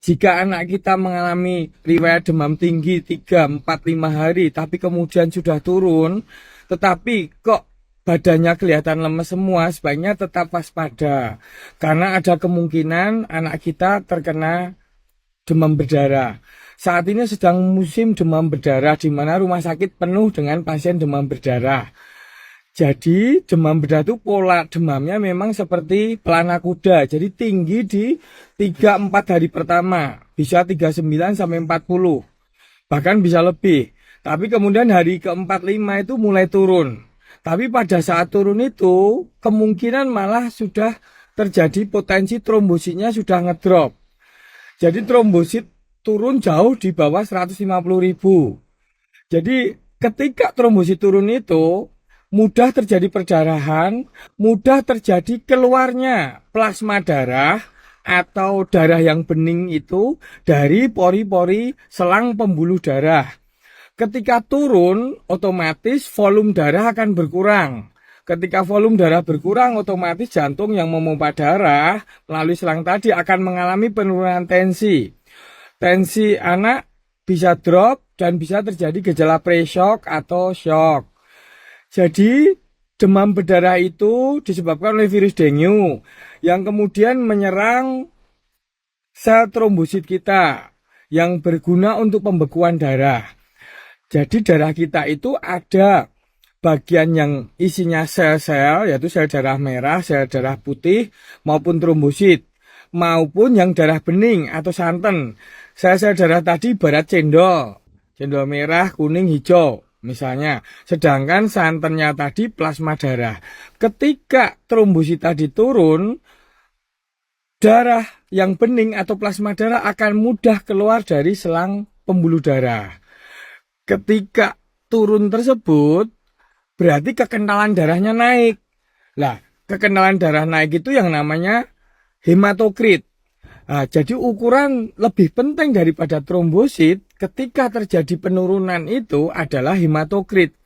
Jika anak kita mengalami riwayat demam tinggi 3, 4, 5 hari, tapi kemudian sudah turun, tetapi kok badannya kelihatan lemes semua, sebaiknya tetap waspada. Karena ada kemungkinan anak kita terkena demam berdarah. Saat ini sedang musim demam berdarah, di mana rumah sakit penuh dengan pasien demam berdarah. Jadi demam berdarah itu pola demamnya memang seperti pelana kuda. Jadi tinggi di 3-4 hari pertama. Bisa 39 sampai 40. Bahkan bisa lebih. Tapi kemudian hari ke-4-5 itu mulai turun. Tapi pada saat turun itu kemungkinan malah sudah terjadi potensi trombositnya sudah ngedrop. Jadi trombosit turun jauh di bawah 150.000. Jadi ketika trombosit turun itu mudah terjadi perdarahan, mudah terjadi keluarnya plasma darah atau darah yang bening itu dari pori-pori selang pembuluh darah. Ketika turun, otomatis volume darah akan berkurang. Ketika volume darah berkurang, otomatis jantung yang memompa darah melalui selang tadi akan mengalami penurunan tensi. Tensi anak bisa drop dan bisa terjadi gejala pre-shock atau shock. Jadi demam berdarah itu disebabkan oleh virus dengue yang kemudian menyerang sel trombosit kita yang berguna untuk pembekuan darah. Jadi darah kita itu ada bagian yang isinya sel-sel, yaitu sel darah merah, sel darah putih, maupun trombosit, maupun yang darah bening atau santen. Sel-sel darah tadi ibarat cendol merah, kuning, hijau. Misalnya, sedangkan santannya tadi plasma darah. Ketika trombosit tadi turun, darah yang bening atau plasma darah akan mudah keluar dari selang pembuluh darah. Ketika turun tersebut, berarti kekenalan darahnya naik. Lah, kekenalan darah naik itu yang namanya hematokrit. Nah, jadi ukuran lebih penting daripada trombosit ketika terjadi penurunan itu adalah hematokrit.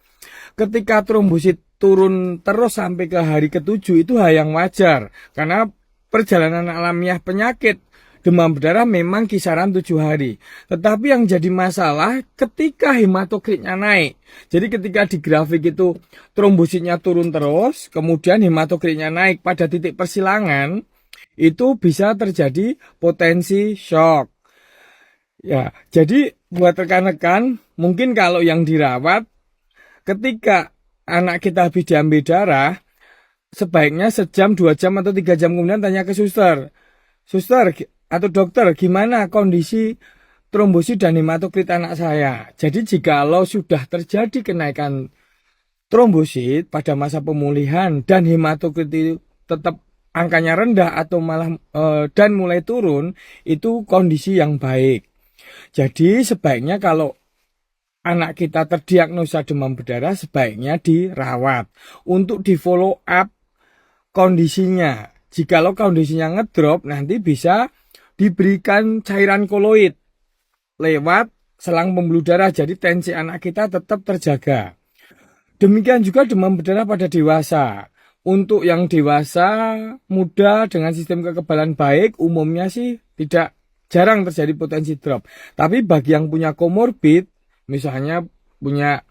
Ketika trombosit turun terus sampai ke hari ke-7 itu hal yang wajar. Karena perjalanan alamiah penyakit demam berdarah memang kisaran 7 hari. Tetapi yang jadi masalah ketika hematokritnya naik. Jadi ketika di grafik itu trombositnya turun terus, kemudian hematokritnya naik pada titik persilangan, itu bisa terjadi potensi shock. Ya, jadi buat rekan-rekan, mungkin kalau yang dirawat, ketika anak kita habis diambil darah, sebaiknya sejam, 2 jam, atau 3 jam kemudian tanya ke suster. Suster atau dokter, gimana kondisi trombosit dan hematokrit anak saya? Jadi jikalau sudah terjadi kenaikan trombosit pada masa pemulihan dan hematokrit itu tetap angkanya rendah atau malah dan mulai turun, itu kondisi yang baik. Jadi sebaiknya kalau anak kita terdiagnosa demam berdarah, sebaiknya dirawat untuk di follow up kondisinya. Jikalau kondisinya ngedrop, nanti bisa diberikan cairan koloid lewat selang pembuluh darah, jadi tensi anak kita tetap terjaga. Demikian juga demam berdarah pada dewasa. Untuk yang dewasa, muda dengan sistem kekebalan baik, umumnya sih jarang terjadi potensi drop. Tapi bagi yang punya komorbid, misalnya punya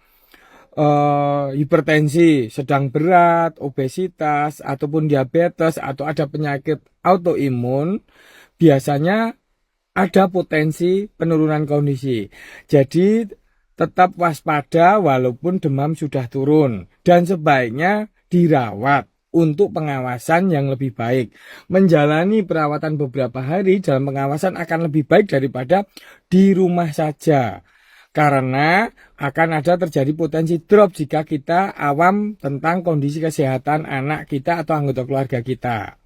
hipertensi sedang berat, obesitas, ataupun diabetes, atau ada penyakit autoimun, biasanya ada potensi penurunan kondisi. Jadi tetap waspada walaupun demam sudah turun. Dan sebaiknya dirawat untuk pengawasan yang lebih baik. Menjalani perawatan beberapa hari dalam pengawasan akan lebih baik daripada di rumah saja. Karena akan ada terjadi potensi drop jika kita awam tentang kondisi kesehatan anak kita atau anggota keluarga kita.